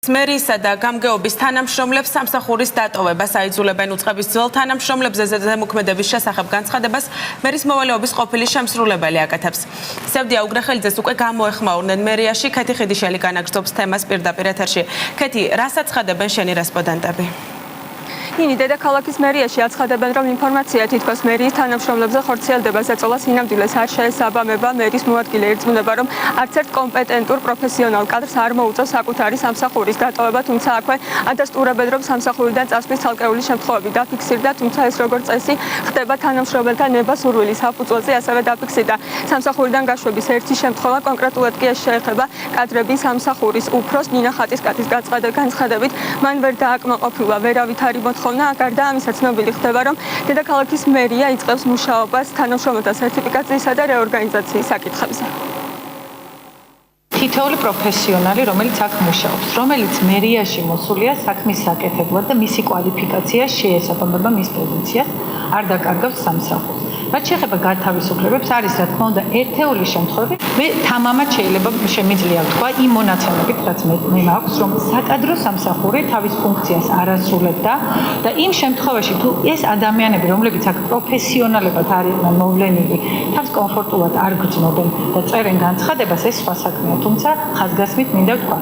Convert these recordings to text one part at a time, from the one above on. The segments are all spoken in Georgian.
მერიისა და გამგეობის თანამშრომლებს სამსახურის დატოვებას აიძულებენ უწყების ძველ თანამშრომლებზე ზემოქმედების შესახებ განცხადებას მერის მოვალეობის ყოფილი შემსრულებელი აკეთებს. სევდია უგრეხელიძეს უკვე გამოეხმაურნენ მერიაში, ქეთი ხიდიშელი განაგრძობს თემას პირდაპირ ეთერში. ქეთი, რას აცხადებენ შენი რესპონდენტები? ინი დედაქალაქის მერიაში აცხადებენ, რომ ინფორმაცია თითქოს მერიის თანამშრომლებზე ხორციელდება ზეწოლა სინამდვილეს არ შეესაბამება. მერის მოადგილე ერწმუნება, რომ არც ერთ კომპეტენტურ პროფესიონალ კადრს არ მოუწევს საკუთარი სამსახურის დატოვება, თუმცა აქვე ადასტურებენ, რომ სამსახურიდან წასვლის ცალკეული შემთხვევები დაფიქსირდა, თუმცა ეს როგორც წესი ხდება თანამშრომელთა ნება-სურვილის საფუძველზე, ასევე დაფიქსირდა სამსახურიდან გაშვების ერთი შემთხვევა, კონკრეტულად კი ეს შეეხება კადრების სამსახურის უფროს ნინა ხატისკაცის განცხადებით, მან ვერ დააკმაყოფილა ვერავით არის მოთხოვნა, გარდა ამისა ცნობილი ხდება, რომ დედაქალაქის მერია იწყებს მუშაობას თანამშრომელთა სერტიფიკაციისა და რეორგანიზაციის საკითხებზე. თითოეული პროფესიონალი, რომელიც აქ მუშაობს, რომელიც მერიაში მოსულია საქმის საკეთებლად და მისი კვალიფიკაცია შეესაბამება მის პოზიციას, არ დაკარგავს სამსახურს. რაც შეეხება გათავისუფლებებს, არის რა თქმა უნდა ერთეული შემთხვევები. მე თამამად შეიძლება შემიძლია ვთქვა იმ მონაცემებით, რაც მე მაქვს, რომ საკადრო სამსახური თავის ფუნქციას არ ასრულებდა და იმ შემთხვევაში თუ ეს ადამიანები, რომლებიც აქ პროფესიონალებად არიან მოვლენილი, თავს კომფორტულად არ გრძნობენ და წერენ განცხადებას, ეს სხვა საქმეა. თუმცა ხაზგასმით მინდა ვთქვა,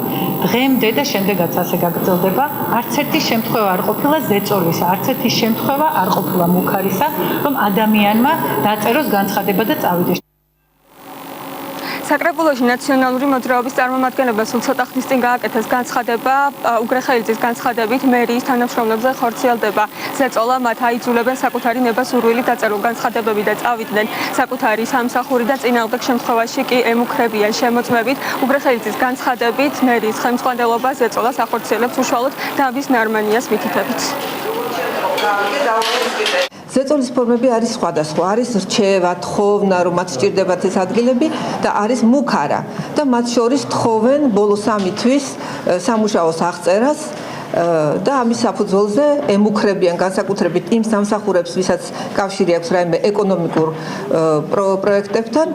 დღემდე და შემდეგაც ასე გაგრძელდება, არც ერთი შემთხვევა არ ყოფილა ზეწოლისა, არც ერთი შემთხვევა არ ყოფილა მუქარისა, რომ ადამიანმა დაწეროს განცხადება და წავიდეს. საკრებულოში ნაციონალური მოძრაობის წარმომადგენლობა სულ ცოტა ხნის წინ გააკეთეს განცხადება, უგრეხელიძის განცხადებით მერიის თანამშრომლებზე ხორციელდება ზეწოლა, მათ აიძულებენ საკუთარი ნება-სურვილი დაწერილ განცხადებები და წავიდნენ საკუთარი სამსახური და წინააღმდეგ შემთხვევაში კი ემუქრებიან შემოწმებით. უგრეხელიძის განცხადებით მერიის ხელმძღვანელობა ზეწოლას ახორციელებს უშუალოდ დავის ნარმანიას მითითებით. ზეწოლის ფორმები არის სხვადასხვა, არის რჩევა, თხოვნა, რომ მათ სჭირდებათ ეს ადგილები და არის მუქარა და მათ შორის თხოვენ ბოლო 3 თვის სამუშაოს აღწერას და ამის საფუძველზე ემუქრებიან განსაკუთრებით იმ სამსახურებს, ვისაც კავშირი აქვს რაიმე ეკონომიკურ პროექტებთან,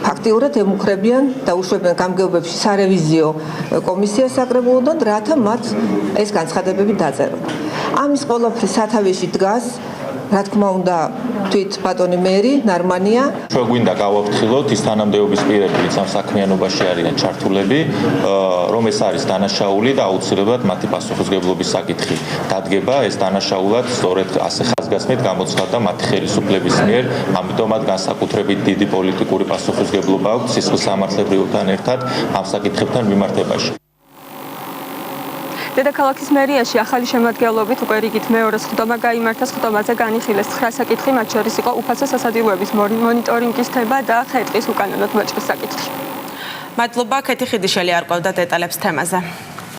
ფაქტიურად ემუქრებიან და უშვებენ გამგეობებში სარევიზიო კომისიას საკრებულოდან, რათა მათ ეს განცხადებები დაწერონ. ამის ყველაფრის სათავეში დგას, რა თქმა უნდა, თვით ბატონი მერი ნარმანია. ჩვენ გვინდა გავაფრთხილოთ ის თანამდებობის პირები, ვინც ამ საქმიანობაში არიან ჩართულები, რომ ეს არის დანაშაული და აუცილებლად მათი პასუხისმგებლობის საკითხი დადგება. ეს დანაშაულად სწორედ ასე ხაზგასმით გამოცხადდა მათი ხელისუფლების მიერ, ამიტომაც განსაკუთრებით დიდი პოლიტიკური პასუხისმგებლობა აქვს სისხლის სამართლებრივთან ერთად ამ საკითხებთან მიმართებაში. დედაქალაქის მერიაში ახალი შემადგენლობით უკვე რიგით მეორე სხდომა გაიმართა, სხდომაზე განიხილეს 9 საკითხი, მათ შორის იყო უფასო სასადილოების მონიტორინგის თემა და ხე-ტყის უკანონოდ მოჭრის საკითხი. მადლობა, ქეთი ხიდიშელი არკვევდა დეტალებს თემაზე.